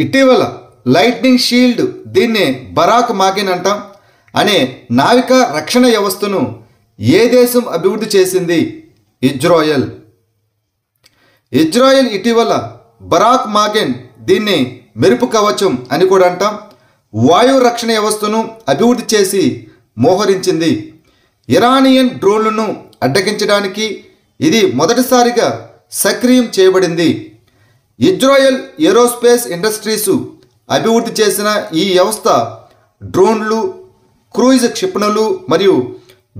ఇటీవల lightning shield, దీన్నే Barack మాగిన్ అంటాం, అనే నావిక రక్షణ వ్యవస్థను ఏ దేశం అభివృద్ధి చేసింది? ఇజ్రాయెల్. ఇజ్రాయెల్ ఇటీవల బరాక్ మాగిన్, దీన్ని మెరుపు కవచం అని కూడా అంటాం, వాయు రక్షణ వ్యవస్థను అభివృద్ధి చేసి మోహరించింది. ఇరానియన్ డ్రోన్లను అడ్డగించడానికి ఇది మొదటిసారిగా సక్రియం చేయబడింది. ఇజ్రాయెల్ ఏరోస్పేస్ ఇండస్ట్రీస్ అభివృద్ధి చేసిన ఈ వ్యవస్థ డ్రోన్లు, క్రూయిజ్ క్షిపణులు మరియు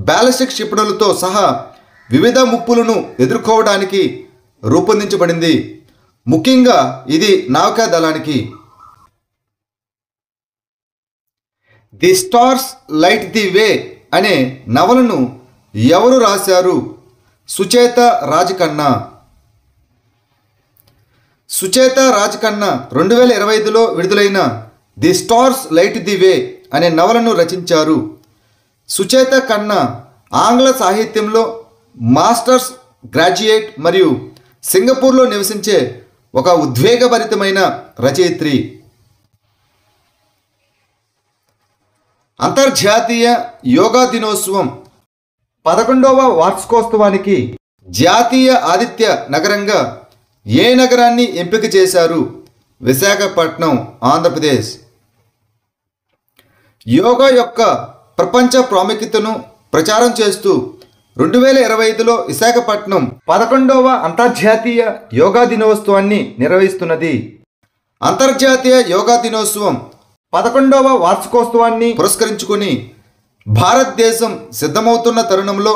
బ్యాలిస్టిక్ క్షిపణులతో సహా వివిధ ముప్పులను ఎదుర్కోవడానికి రూపొందించబడింది. ముఖ్యంగా ఇది నావికా దళానికి. The stars light the way అనే నవలను ఎవరు రాశారు? సుచేత రాజ్ ఖన్నా. సుచేత రాజ్ ఖన్నా 2025లో విడుదలైన the stars light the way అనే నవలను రచించారు. సుచేత ఖన్నా ఆంగ్ల సాహిత్యంలో మాస్టర్స్ గ్రాడ్యుయేట్ మరియు సింగపూర్లో నివసించే ఒక ఉద్వేగభరితమైన రచయిత్రి. అంతర్జాతీయ యోగా దినోత్సవం 11వ వార్షికోత్సవానికి జాతీయ ఆతిథ్య నగరంగా ఏ నగరాన్ని ఎంపిక చేశారు? విశాఖపట్నం, ఆంధ్రప్రదేశ్. యోగా యొక్క ప్రపంచ ప్రాముఖ్యతను ప్రచారం చేస్తూ 2025లో విశాఖపట్నం 11వ అంతర్జాతీయ యోగా దినోత్సవాన్ని నిర్వహిస్తున్నది. అంతర్జాతీయ యోగా దినోత్సవం 11వ వార్షికోత్సవాన్ని పురస్కరించుకుని భారతదేశం సిద్ధమవుతున్న తరుణంలో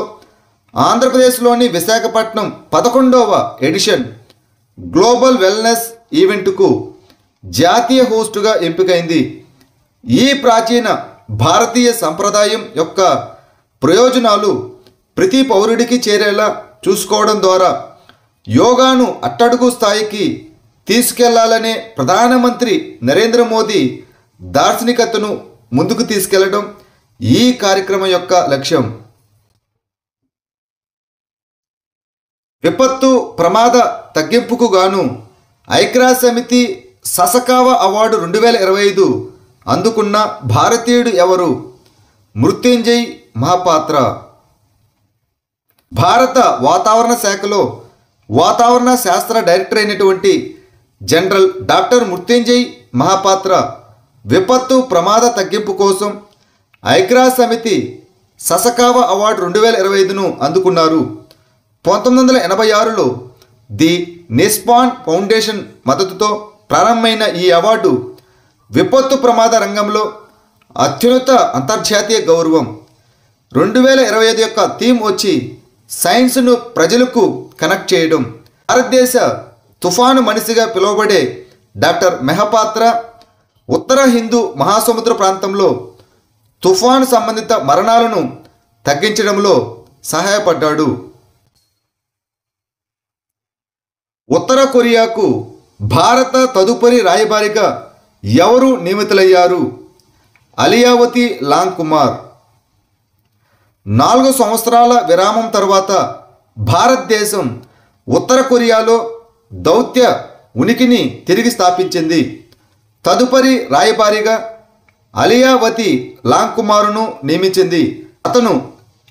ఆంధ్రప్రదేశ్లోని విశాఖపట్నం 11వ ఎడిషన్ గ్లోబల్ వెల్నెస్ ఈవెంట్కు జాతీయ హోస్టుగా ఎంపికైంది. ఈ ప్రాచీన భారతీయ సంప్రదాయం యొక్క ప్రయోజనాలు ప్రతి పౌరుడికి చేరేలా చూసుకోవడం ద్వారా యోగాను అట్టడుగు స్థాయికి తీసుకెళ్లాలనే ప్రధానమంత్రి నరేంద్ర మోదీ దార్శనికతను ముందుకు తీసుకెళ్లడం ఈ కార్యక్రమం యొక్క లక్ష్యం. విపత్తు ప్రమాద తగ్గింపుకు గాను ఐక్యరాజ్య సమితి ససకావ అవార్డు 2025 అందుకున్న భారతీయుడు ఎవరు? మృత్యుంజయ్ మహాపాత్ర. భారత వాతావరణ శాఖలో వాతావరణ శాస్త్ర డైరెక్టర్ అయినటువంటి జనరల్ డాక్టర్ మృత్యుంజయ్ మహాపాత్ర విపత్తు ప్రమాద తగ్గింపు కోసం ఐక్యరాజ్య సమితి ససకావ అవార్డు 2025ను అందుకున్నారు. 1986లో ది నిస్పాన్ ఫౌండేషన్ మద్దతుతో ప్రారంభమైన ఈ అవార్డు విపత్తు ప్రమాద రంగంలో అత్యున్నత అంతర్జాతీయ గౌరవం. 2025 యొక్క థీమ్ వచ్చి సైన్స్ను ప్రజలకు కనెక్ట్ చేయడం. భారతదేశ తుఫాను మనిషిగా పిలువబడే డాక్టర్ మెహపాత్ర ఉత్తర హిందూ మహాసముద్ర ప్రాంతంలో తుఫాను సంబంధిత మరణాలను తగ్గించడంలో సహాయపడ్డాడు. ఉత్తర కొరియాకు భారత తదుపరి రాయబారిగా ఎవరు నియమితులయ్యారు? అలియావతి లాంగ్ కుమార్. 4 సంవత్సరాల విరామం తర్వాత భారతదేశం ఉత్తర కొరియాలో దౌత్య ఉనికిని తిరిగి స్థాపించింది. తదుపరి రాయబారిగా అలియావతి లాంగ్ కుమార్ను నియమించింది. అతను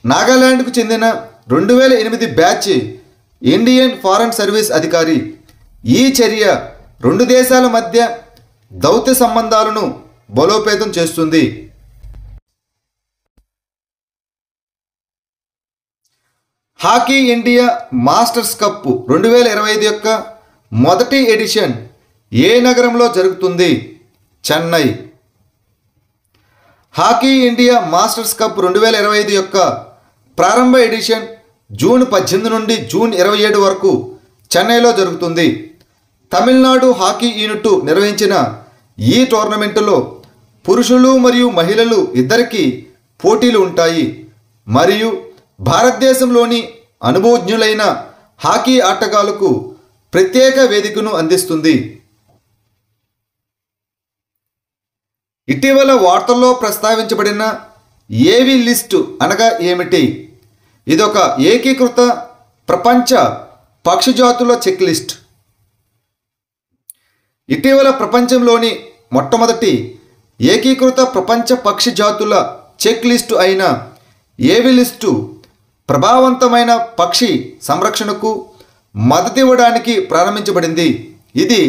నాగాలాండ్కు చెందిన 2008 బ్యాచ్ ఇండియన్ ఫారెన్ సర్వీస్ అధికారి. ఈ చర్య 2 దేశాల మధ్య దౌత్య సంబంధాలను బలోపేతం చేస్తుంది. హాకీ ఇండియా మాస్టర్స్ కప్ 2025 యొక్క మొదటి ఎడిషన్ ఏ నగరంలో జరుగుతుంది? Chennai. Hockey India masters cup 2025 యొక్క ప్రారంభ ఎడిషన్ జూన్ 18 నుండి జూన్ 27 వరకు చెన్నైలో జరుగుతుంది. తమిళనాడు హాకీ యూనిట్ నిర్వహించిన ఈ టోర్నమెంటులో పురుషులు మరియు మహిళలు ఇద్దరికీ పోటీలు ఉంటాయి మరియు భారతదేశంలోని అనుభవజ్ఞులైన హాకీ ఆటగాళ్లకు ప్రత్యేక వేదికను అందిస్తుంది. ఇటీవల వార్తల్లో ప్రస్తావించబడిన ఏవి లిస్టు అనగా ఏమిటి? ఇదొక ఏకీకృత ప్రపంచ పక్షిజాతుల చెక్ లిస్ట్. ఇటీవల ప్రపంచంలోని మొట్టమొదటి ఏకీకృత ప్రపంచ పక్షి జాతుల చెక్ లిస్టు అయిన ఏవి లిస్టు ప్రభావవంతమైన పక్షి సంరక్షణకు మద్దతివ్వడానికి ప్రారంభించబడింది. ఇది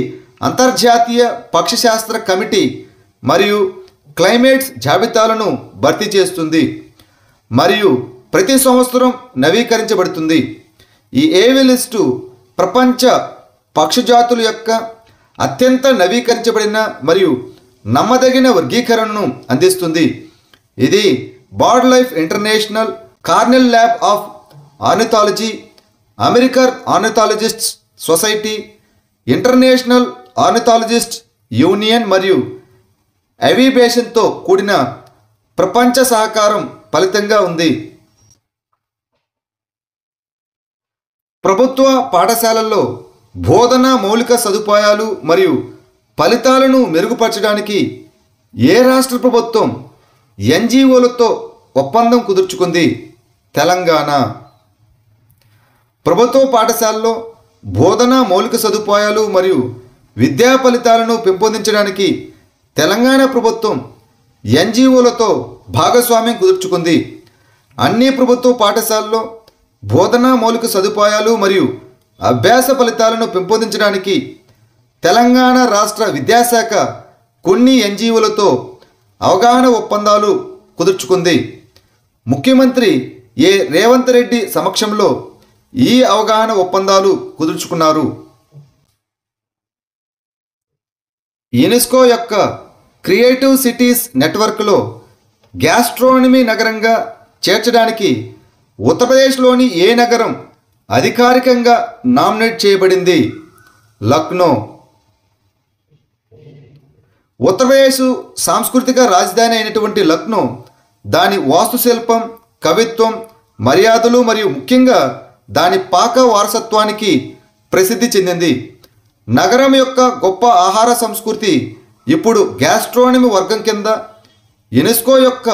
అంతర్జాతీయ పక్షిశాస్త్ర కమిటీ మరియు క్లైమేట్స్ జాబితాలను భర్తీ చేస్తుంది మరియు ప్రతి సంవత్సరం నవీకరించబడుతుంది. ఈ ఏవి లిస్టు ప్రపంచ పక్షి జాతుల యొక్క అత్యంత నవీకరించబడిన మరియు నమ్మదగిన వర్గీకరణను అందిస్తుంది. ఇది Bird Life International, Cornell Lab of Ornithology, American Ornithologists Society, International Ornithologist Union మరియు అవిబేషన్తో కూడిన ప్రపంచ సహకారం ఫలితంగా ఉంది. ప్రభుత్వ పాఠశాలల్లో బోధన మౌలిక సదుపాయాలు మరియు ఫలితాలను మెరుగుపరచడానికి ఏ రాష్ట్ర ప్రభుత్వం ఎన్జిఓలతో ఒప్పందం కుదుర్చుకుంది? తెలంగాణ. ప్రభుత్వ పాఠశాలలో బోధన మౌలిక సదుపాయాలు మరియు విద్యా ఫలితాలను పెంపొందించడానికి తెలంగాణ ప్రభుత్వం ఎన్జిఓలతో భాగస్వామ్యం కుదుర్చుకుంది. అన్ని ప్రభుత్వ పాఠశాలల్లో బోధన మౌలిక సదుపాయాలు మరియు అభ్యాస ఫలితాలను పెంపొందించడానికి తెలంగాణ రాష్ట్ర విద్యాశాఖ కొన్ని ఎన్జిఓలతో అవగాహన ఒప్పందాలు కుదుర్చుకుంది. ముఖ్యమంత్రి రేవంత్ రెడ్డి సమక్షంలో ఈ అవగాహన ఒప్పందాలు కుదుర్చుకున్నారు. యునెస్కో యొక్క క్రియేటివ్ సిటీస్ నెట్వర్క్లో గ్యాస్ట్రోనమీ నగరంగా చేర్చడానికి ఉత్తరప్రదేశ్లోని ఏ నగరం అధికారికంగా నామినేట్ చేయబడింది? లక్నో. ఉత్తరప్రదేశ్ సాంస్కృతిక రాజధాని అయినటువంటి లక్నో దాని వాస్తుశిల్పం, కవిత్వం, మర్యాదలు మరియు ముఖ్యంగా దాని పాక వారసత్వానికి ప్రసిద్ధి చెందింది. నగరం యొక్క గొప్ప ఆహార సంస్కృతి ఇప్పుడు గ్యాస్ట్రోనమీ వర్గం కింద యునెస్కో యొక్క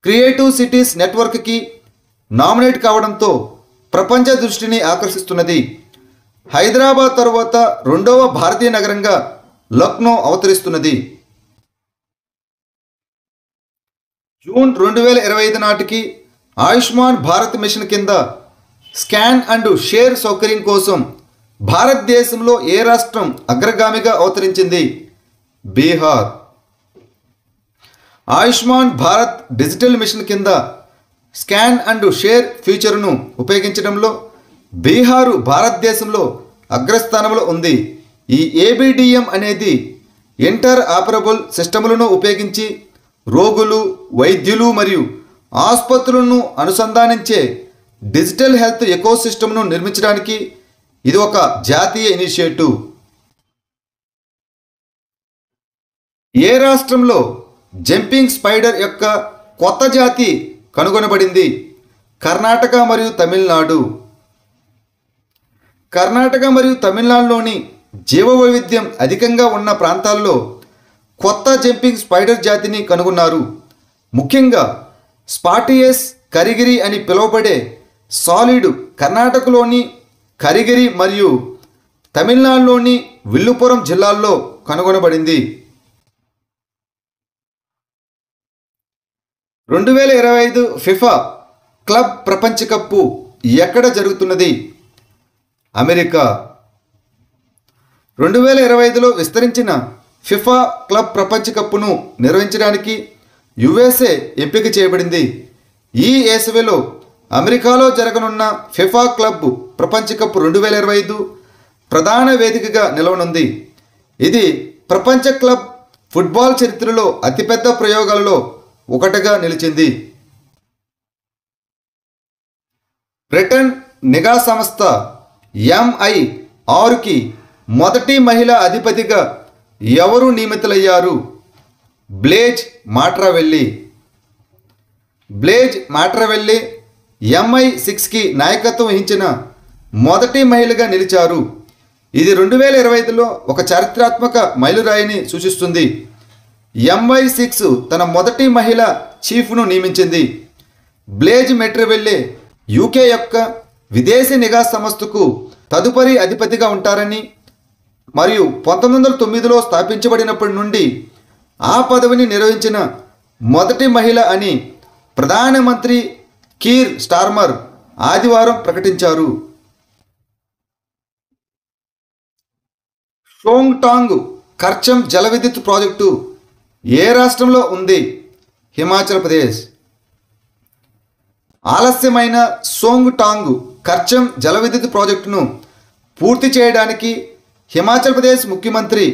క్రియేటివ్ సిటీస్ నెట్వర్క్కి నామినేట్ కావడంతో ప్రపంచ దృష్టిని ఆకర్షిస్తున్నది. హైదరాబాద్ తరువాత రెండవ భారతీయ నగరంగా లక్నో అవతరిస్తున్నది. జూన్ 2025 నాటికి ఆయుష్మాన్ భారత్ మిషన్ కింద స్కాన్ అండ్ షేర్ సౌకర్యం కోసం భారతదేశంలో ఏ రాష్ట్రం అగ్రగామిగా అవతరించింది? బీహార్. ఆయుష్మాన్ భారత్ డిజిటల్ మిషన్ కింద స్కాన్ అండ్ షేర్ ఫీచర్ను ఉపయోగించడంలో బీహారు భారతదేశంలో అగ్రస్థానంలో ఉంది. ఈ ఏబిడిఎం అనేది ఇంటర్ ఆపరబుల్ సిస్టములను ఉపయోగించి రోగులు, వైద్యులు మరియు ఆసుపత్రులను అనుసంధానించే డిజిటల్ హెల్త్ ఎకోసిస్టమ్ను నిర్మించడానికి ఇది ఒక జాతీయ ఇనిషియేటివ్. ఏ రాష్ట్రంలో జంపింగ్ స్పైడర్ యొక్క కొత్త జాతి కనుగొనబడింది? కర్ణాటక మరియు తమిళనాడు. కర్ణాటక మరియు తమిళనాడులోని జీవ వైవిధ్యం అధికంగా ఉన్న ప్రాంతాల్లో కొత్త జంపింగ్ స్పైడర్ జాతిని కనుగొన్నారు. ముఖ్యంగా స్పాటియస్ కరిగిరి అని పిలువబడే సాలిడ్ కర్ణాటకలోని కరిగిరి మరియు తమిళనాడులోని విల్లుపురం జిల్లాల్లో కనుగొనబడింది. 2025 ఫిఫా క్లబ్ ప్రపంచ కప్పు ఎక్కడ జరుగుతున్నది? అమెరికా. 2025లో విస్తరించిన ఫిఫా క్లబ్ ప్రపంచ కప్పును నిర్వహించడానికి యుఎస్ఏ ఎంపిక చేయబడింది. ఈ వేసవిలో అమెరికాలో జరగనున్న ఫిఫా క్లబ్ ప్రపంచ కప్ 2025 ప్రధాన వేదికగా నిలవనుంది. ఇది ప్రపంచ క్లబ్ ఫుట్బాల్ చరిత్రలో అతిపెద్ద ప్రయోగాలలో ఒకటిగా నిలిచింది. బ్రిటన్ నిఘా సంస్థ MI6కి మొదటి మహిళా అధిపతిగా ఎవరు నియమితులయ్యారు? బ్లేజ్ మాట్రావెల్లి. బ్లేజ్ మాట్రావెల్లి MI6కి నాయకత్వం వహించిన మొదటి మహిళగా నిలిచారు. ఇది 2025లో ఒక చారిత్రాత్మక మైలురాయిని సూచిస్తుంది. MI6 తన మొదటి మహిళా చీఫ్ను నియమించింది. బ్లేజ్ మాట్రావెల్లి UK యొక్క విదేశీ నిఘా సంస్థకు తదుపరి అధిపతిగా ఉంటారని మరియు 1909లో స్థాపించబడినప్పటి నుండి ఆ పదవిని నిర్వహించిన మొదటి మహిళ అని ప్రధానమంత్రి కీర్ స్టార్మర్ ఆదివారం ప్రకటించారు. షోంగ్టాంగ్ కర్చం జల విద్యుత్ ప్రాజెక్టు ఏ రాష్ట్రంలో ఉంది? హిమాచల్ ప్రదేశ్. ఆలస్యమైన సోంగ్టాంగ్ కర్చం జల విద్యుత్ ప్రాజెక్టును పూర్తి చేయడానికి హిమాచల్ ప్రదేశ్ ముఖ్యమంత్రి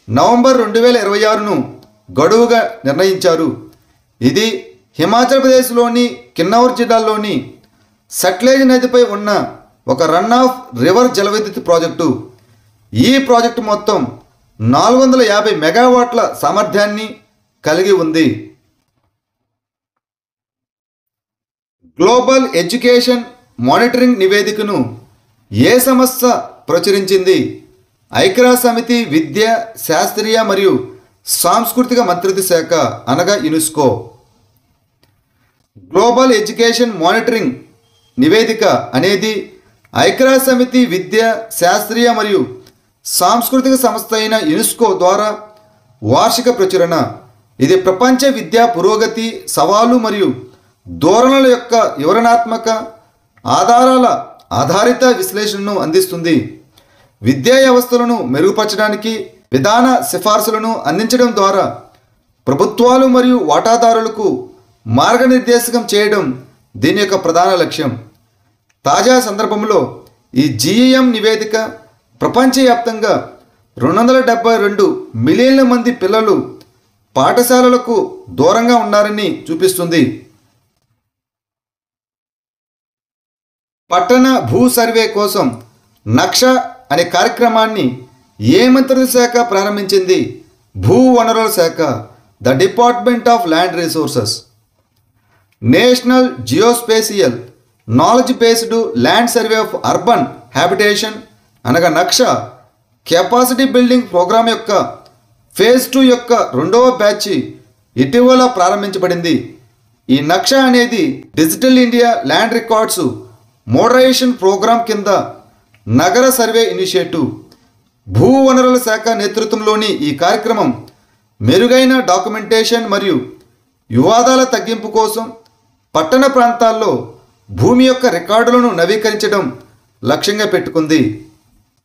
నవంబర్ 2026ను గడువుగా నిర్ణయించారు. ఇది హిమాచల్ ప్రదేశ్లోని కిన్నౌర్ జిల్లాలోని సట్లెజ్ నదిపై ఉన్న ఒక రన్ ఆఫ్ రివర్ జల విద్యుత్ ప్రాజెక్టు. ఈ ప్రాజెక్టు మొత్తం 450 మెగావాట్ల సామర్థ్యాన్ని కలిగి ఉంది. గ్లోబల్ ఎడ్యుకేషన్ మానిటరింగ్ నివేదికను ఏ సంస్థ ప్రచురించింది? ఐక్యరాజ్య సమితి విద్య, శాస్త్రీయ మరియు సాంస్కృతిక మంత్రిత్వ శాఖ అనగా యునెస్కో. గ్లోబల్ ఎడ్యుకేషన్ మానిటరింగ్ నివేదిక అనేది ఐక్యరాజ్య సమితి విద్య, శాస్త్రీయ మరియు సాంస్కృతిక సంస్థ అయిన యునెస్కో ద్వారా వార్షిక ప్రచురణ. ఇది ప్రపంచ విద్యా పురోగతి, సవాలు మరియు ధోరణుల యొక్క వివరణాత్మక ఆధారాల ఆధారిత విశ్లేషణను అందిస్తుంది. విద్యా వ్యవస్థలను మెరుగుపరచడానికి విధాన సిఫార్సులను అందించడం ద్వారా ప్రభుత్వాలు మరియు వాటాదారులకు మార్గనిర్దేశకం చేయడం దీని యొక్క ప్రధాన లక్ష్యం. తాజా సందర్భంలో ఈ GEM నివేదిక ప్రపంచవ్యాప్తంగా 272 మిలియన్ల మంది పిల్లలు పాఠశాలలకు దూరంగా ఉన్నారని చూపిస్తుంది. పట్టణ భూ సర్వే కోసం నక్ష అనే కార్యక్రమాన్ని ఏ మంత్రిత్వ శాఖ ప్రారంభించింది? భూ వనరుల శాఖ, the department of land resources. National geospatial knowledge based land survey of urban habitation అనగా నక్ష కెపాసిటీ బిల్డింగ్ ప్రోగ్రాం యొక్క ఫేజ్ 2 యొక్క 2వ బ్యాచ్ ఇటీవల ప్రారంభించబడింది. ఈ నక్ష అనేది digital India land records modernisation programme కింద నగర సర్వే ఇనిషియేటివ్. భూ వనరుల శాఖ నేతృత్వంలోని ఈ కార్యక్రమం మెరుగైన డాక్యుమెంటేషన్ మరియు వివాదాల తగ్గింపు కోసం పట్టణ ప్రాంతాల్లో భూమి యొక్క రికార్డులను నవీకరించడం లక్ష్యంగా పెట్టుకుంది.